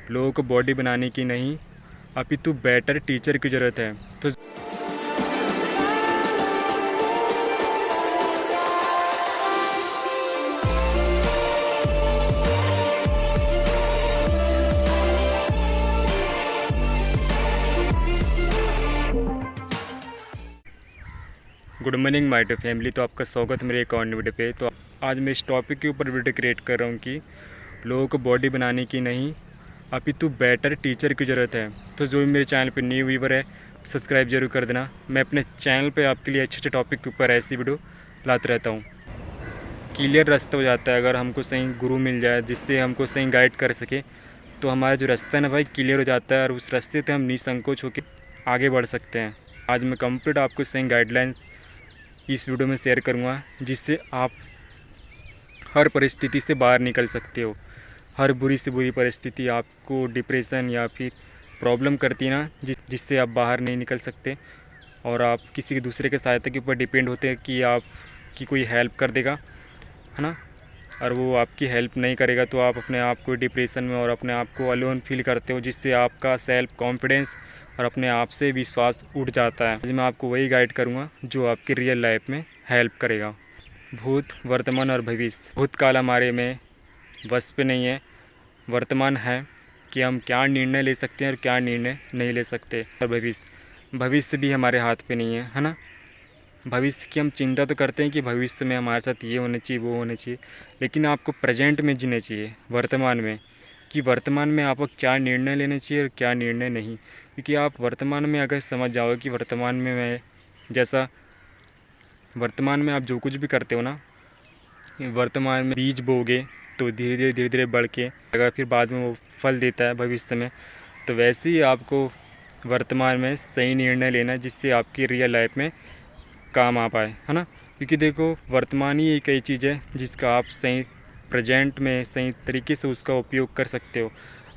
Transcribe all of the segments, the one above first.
लोगों को बॉडी बनाने की नहीं, अपितु बेटर टीचर की ज़रूरत है। तो good morning my dear family. तो आपका स्वागत है मेरे एक और वीडियो पे। तो आज मैं इस टॉपिक के ऊपर वीडियो क्रिएट कर रहा हूँ कि लोगों को बॉडी बनाने की नहीं, अपितु बेटर टीचर की ज़रूरत है। तो जो भी मेरे चैनल पे न्यू व्यूवर है, सब्सक्राइब जरूर कर देना। मैं अपने चैनल पे आपके लिए अच्छे अच्छे टॉपिक के ऊपर ऐसी वीडियो लाते रहता हूँ। क्लियर रास्ता हो जाता है अगर हमको सही गुरु मिल जाए जिससे हमको सही गाइड कर सके, तो हमारा जो रास्ता है ना भाई क्लियर हो जाता है और उस रास्ते से हम निसंकोच होकर आगे बढ़ सकते हैं। आज मैं कंप्लीट आपको सही गाइडलाइंस इस वीडियो में शेयर करूंगा, जिससे आप हर परिस्थिति से बाहर निकल सकते हो। हर बुरी से बुरी परिस्थिति आपको डिप्रेशन या फिर प्रॉब्लम करती है ना, जिससे आप बाहर नहीं निकल सकते और आप किसी दूसरे के सहायता के ऊपर डिपेंड होते हैं कि आपकी कोई हेल्प कर देगा, है ना। और वो आपकी हेल्प नहीं करेगा तो आप अपने आप को डिप्रेशन में और अपने आप को अलोन फील करते हो, जिससे आपका सेल्फ कॉन्फिडेंस और अपने आप से विश्वास उठ जाता है। आज मैं आपको वही गाइड करूँगा जो आपकी रियल लाइफ में हेल्प करेगा। भूत, वर्तमान और भविष्य। भूतकाल हमारे में बस पे नहीं है, वर्तमान है कि हम क्या निर्णय ले सकते हैं और क्या निर्णय नहीं ले सकते। और भविष्य भी हमारे हाथ पे नहीं है ना। भविष्य की हम चिंता तो करते हैं कि भविष्य में हमारे साथ ये होना चाहिए, वो होना चाहिए, लेकिन आपको प्रेजेंट में जीना चाहिए, वर्तमान में, कि वर्तमान में आपको क्या निर्णय लेना चाहिए और क्या निर्णय नहीं। क्योंकि आप वर्तमान में अगर समझ जाओगे कि वर्तमान में आप जो कुछ भी करते हो ना, वर्तमान में बीज बोगे तो धीरे धीरे बढ़ के अगर फिर बाद में वो फल देता है भविष्य में। तो वैसे ही आपको वर्तमान में सही निर्णय लेना जिससे आपकी रियल लाइफ में काम आ पाए, है ना। क्योंकि देखो, वर्तमान ही एक ऐसी चीज़ है जिसका आप सही प्रेजेंट में सही तरीके से उसका उपयोग कर सकते हो।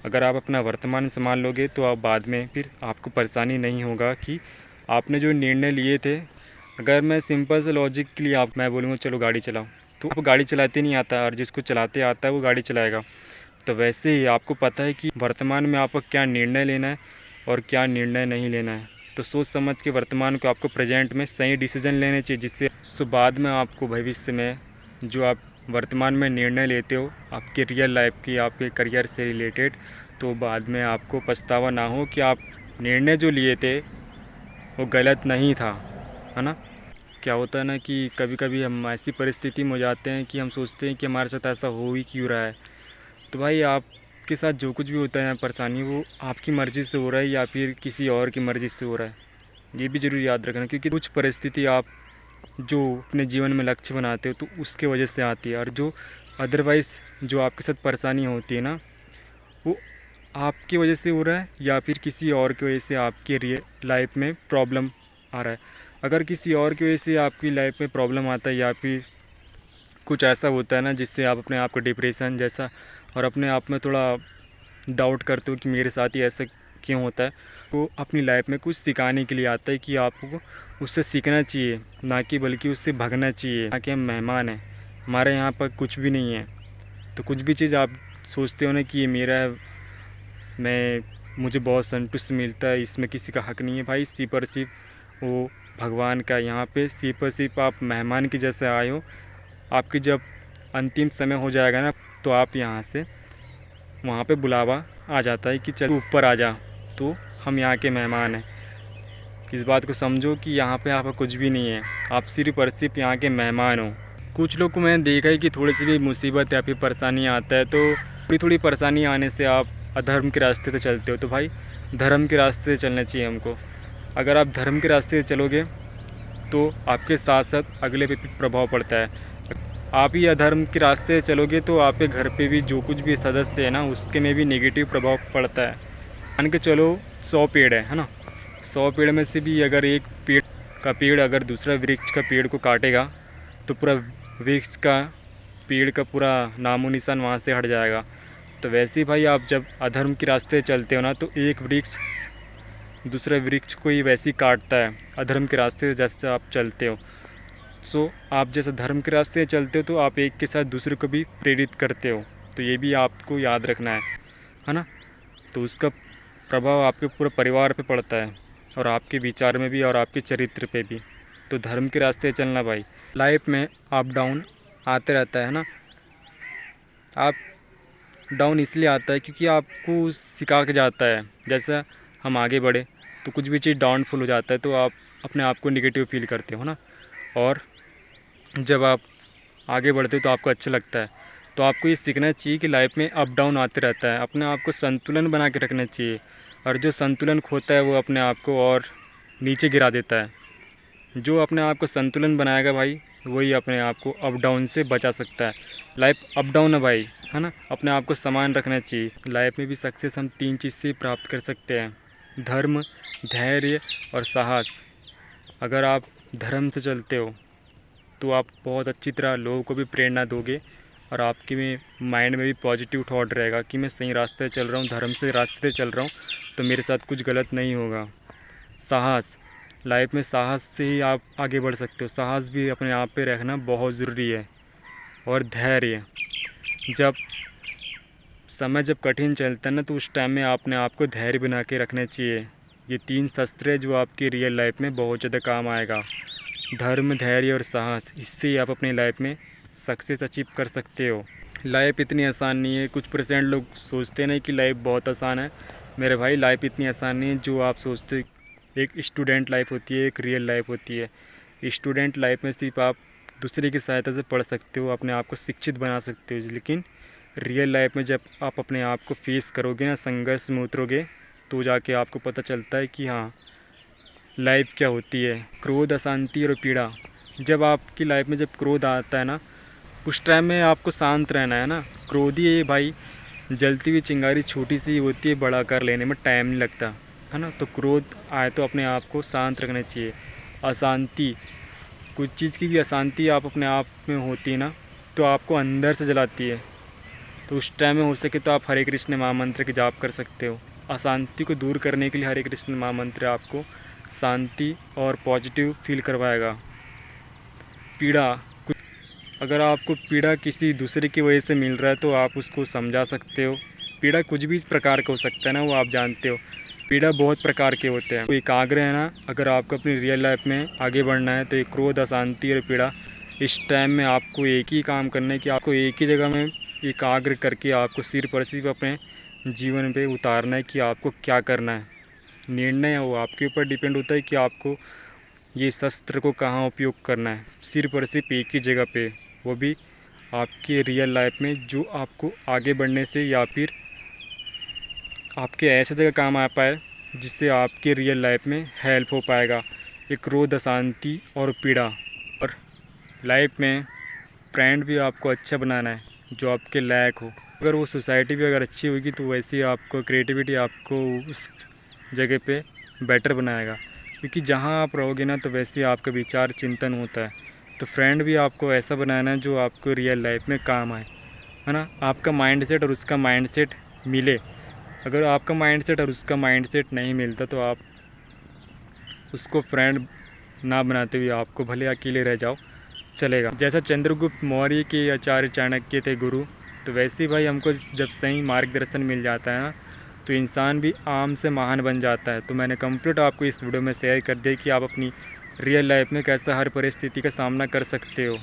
अगर आप अपना वर्तमान संभाल लोगे तो आप बाद में फिर आपको परेशानी नहीं होगा कि आपने जो निर्णय लिए थे। अगर मैं सिंपल से लॉजिक के लिए मैं बोलूँगा चलो गाड़ी चलाओ, तो आपको गाड़ी चलाते नहीं आता और जिसको चलाते आता है वो गाड़ी चलाएगा। तो वैसे ही आपको पता है कि वर्तमान में आपको क्या निर्णय लेना है और क्या निर्णय नहीं लेना है। तो सोच समझ के वर्तमान को आपको प्रेजेंट में सही डिसीजन लेने चाहिए, जिससे बाद में आपको भविष्य में जो आप वर्तमान में निर्णय लेते हो आपकी रियल लाइफ की, आपके करियर से रिलेटेड, तो बाद में आपको पछतावा ना हो कि आप निर्णय जो लिए थे वो गलत नहीं था, है ना। क्या होता है ना कि कभी कभी हम ऐसी परिस्थिति में हो जाते हैं कि हम सोचते हैं कि हमारे साथ ऐसा हो ही क्यों रहा है। तो भाई आपके साथ जो कुछ भी होता है परेशानी, वो आपकी मर्ज़ी से हो रहा है या फिर किसी और की मर्ज़ी से हो रहा है, ये भी ज़रूर याद रखना। क्योंकि कुछ परिस्थिति आप जो अपने जीवन में लक्ष्य बनाते हो तो उसके वजह से आती है, और जो अदरवाइज़ जो आपके साथ परेशानी होती है ना, वो आपकी वजह से हो रहा है या फिर किसी और की वजह से आपकी रियल लाइफ में प्रॉब्लम आ रहा है। अगर किसी और की वजह से आपकी लाइफ में प्रॉब्लम आता है या फिर कुछ ऐसा होता है ना जिससे आप अपने आप को डिप्रेशन जैसा और अपने आप में थोड़ा डाउट करते हो कि मेरे साथ ही ऐसा क्यों होता है, तो अपनी लाइफ में कुछ सिखाने के लिए आता है कि आपको उससे सीखना चाहिए, ना कि बल्कि उससे भागना चाहिए। ना कि हम मेहमान हैं, हमारे यहाँ पर कुछ भी नहीं है। तो कुछ भी चीज़ आप सोचते हो ना कि ये मेरा है, मुझे बहुत संतुष्ट मिलता है, इसमें किसी का हक नहीं है। भाई सिर्फ और सिर्फ वो भगवान का, यहाँ पे सिर्फ और सिर्फ आप मेहमान के जैसे आए हो। आपकी जब अंतिम समय हो जाएगा ना, तो आप यहाँ से वहाँ पे बुलावा आ जाता है कि चल ऊपर आ जा, तो हम यहाँ के मेहमान हैं। इस बात को समझो कि यहाँ पे आपका कुछ भी नहीं है, आप सिर्फ और सिर्फ यहाँ के मेहमान हो। कुछ लोग को मैंने देखा है कि थोड़ी सी भी मुसीबत या फिर परेशानी आता है तो थोड़ी परेशानी आने से आप अधर्म के रास्ते से चलते हो। तो भाई धर्म के रास्ते से चलना चाहिए हमको। अगर आप धर्म के रास्ते से चलोगे तो आपके साथ साथ अगले पे भी प्रभाव पड़ता है। आप ही अधर्म के रास्ते से चलोगे तो आपके घर पे भी जो कुछ भी सदस्य है ना, उसके में भी नेगेटिव प्रभाव पड़ता है। मान के चलो 100 पेड़ है ना, 100 पेड़ में से भी अगर एक पेड़ अगर दूसरा वृक्ष का पेड़ को काटेगा तो पूरा वृक्ष का पेड़ का पूरा नामो निशान वहाँ से हट जाएगा। तो वैसे ही भाई आप जब अधर्म के रास्ते चलते हो ना, तो एक वृक्ष दूसरे वृक्ष को ही वैसे ही काटता है अधर्म के रास्ते जैसे आप चलते हो। सो आप जैसे धर्म के रास्ते चलते हो तो आप एक के साथ दूसरे को भी प्रेरित करते हो। तो ये भी आपको याद रखना है ना। तो उसका प्रभाव आपके पूरे परिवार पे पड़ता है और आपके विचार में भी और आपके चरित्र पे भी। तो धर्म के रास्ते चलना भाई। लाइफ में अप डाउन आते रहता है ना। आप डाउन इसलिए आता है क्योंकि आपको सिखा के जाता है। जैसा हम आगे बढ़े तो कुछ भी चीज़ डाउनफॉल हो जाता है तो आप अपने आप को निगेटिव फील करते हो ना, और जब आप आगे बढ़ते हो तो आपको अच्छा लगता है। तो आपको ये सीखना चाहिए कि लाइफ में अप डाउन आते रहता है, अपने आप को संतुलन बना के रखना चाहिए, और जो संतुलन खोता है वो अपने आप को और नीचे गिरा देता है। जो अपने आप को संतुलन बनाएगा भाई, वही अपने आप को अप डाउन से बचा सकता है। लाइफ अप डाउन है भाई, है ना। अपने आप को समान रखना चाहिए। लाइफ में भी सक्सेस हम 3 चीज़ से प्राप्त कर सकते हैं: धर्म, धैर्य और साहस। अगर आप धर्म से चलते हो तो आप बहुत अच्छी तरह लोगों को भी प्रेरणा दोगे, और आपके में माइंड में भी पॉजिटिव थॉट रहेगा कि मैं सही रास्ते चल रहा हूँ, धर्म से रास्ते चल रहा हूँ, तो मेरे साथ कुछ गलत नहीं होगा। साहस, लाइफ में साहस से ही आप आगे बढ़ सकते हो। साहस भी अपने आप पे रखना बहुत ज़रूरी है। और धैर्य, जब कठिन चलता है ना, तो उस टाइम में आपने आप को धैर्य बना के रखना चाहिए। ये 3 शस्त्र है जो आपकी रियल लाइफ में बहुत ज़्यादा काम आएगा। धर्म, धैर्य और साहस, इससे ही आप अपनी लाइफ में सक्सेस अचीव कर सकते हो। लाइफ इतनी आसान नहीं है। कुछ % लोग सोचते नहीं कि लाइफ बहुत आसान है। मेरे भाई, लाइफ इतनी आसान नहीं है जो आप सोचते हो। एक स्टूडेंट लाइफ होती है, एक रियल लाइफ होती है। स्टूडेंट लाइफ में सिर्फ आप दूसरे की सहायता से पढ़ सकते हो, अपने आप को शिक्षित बना सकते हो, लेकिन रियल लाइफ में जब आप अपने आप को फेस करोगे ना, संघर्ष में उतरोगे, तो जाके आपको पता चलता है कि हाँ, लाइफ क्या होती है। क्रोध, अशांति और पीड़ा, जब आपकी लाइफ में जब क्रोध आता है ना, उस टाइम में आपको शांत रहना है ना। क्रोधी है भाई, जलती हुई चिंगारी छोटी सी होती है, बड़ा कर लेने में टाइम नहीं लगता, है ना। तो क्रोध आए तो अपने आप को शांत रखना चाहिए। अशांति, कुछ चीज़ की भी अशांति आप अपने आप में होती है ना, तो आपको अंदर से जलाती है। तो उस टाइम में हो सके तो आप हरे कृष्ण महामंत्र के जाप कर सकते हो। अशांति को दूर करने के लिए हरे कृष्ण महामंत्र आपको शांति और पॉजिटिव फील करवाएगा। पीड़ा, अगर आपको पीड़ा किसी दूसरे की वजह से मिल रहा है तो आप उसको समझा सकते हो। पीड़ा कुछ भी प्रकार का हो सकता है ना, वो आप जानते हो। पीड़ा बहुत प्रकार के होते हैं। तो एकाग्र है ना, अगर आपको अपनी रियल लाइफ में आगे बढ़ना है तो ये क्रोध, अशांति और पीड़ा, इस टाइम में आपको एक ही काम करना है कि आपको एक ही जगह में एकाग्र करके आपको सिर अपने जीवन पे उतारना है कि आपको क्या करना है। निर्णय है वो आपके ऊपर डिपेंड होता है कि आपको ये शस्त्र को कहाँ उपयोग करना है। सिर्फ एक ही जगह पे, वो भी आपके रियल लाइफ में, जो आपको आगे बढ़ने से या फिर आपके ऐसे जगह काम आ पाए जिससे आपके रियल लाइफ में हेल्प हो पाएगा। एक क्रोध, अशांति और पीड़ा। और लाइफ में फ्रेंड भी आपको अच्छा बनाना है जो आपके लायक हो। अगर वो सोसाइटी भी अगर अच्छी होगी तो वैसे ही आपको क्रिएटिविटी आपको उस जगह पे बेटर बनाएगा, क्योंकि जहाँ आप रहोगे ना तो वैसे ही आपका विचार चिंतन होता है। तो फ्रेंड भी आपको ऐसा बनाना है जो आपको रियल लाइफ में काम आए, है ना। आपका माइंडसेट और उसका माइंडसेट मिले। अगर आपका माइंडसेट और उसका माइंडसेट नहीं मिलता तो आप उसको फ्रेंड ना बनाते हुए आपको भले अकेले रह जाओ, चलेगा। जैसा चंद्रगुप्त मौर्य के आचार्य चाणक्य थे गुरु, तो वैसे ही भाई हमको जब सही मार्गदर्शन मिल जाता है ना, तो इंसान भी आम से महान बन जाता है। तो मैंने कंप्लीट आपको इस वीडियो में शेयर कर दिया कि आप अपनी रियल लाइफ में कैसा हर परिस्थिति का सामना कर सकते हो।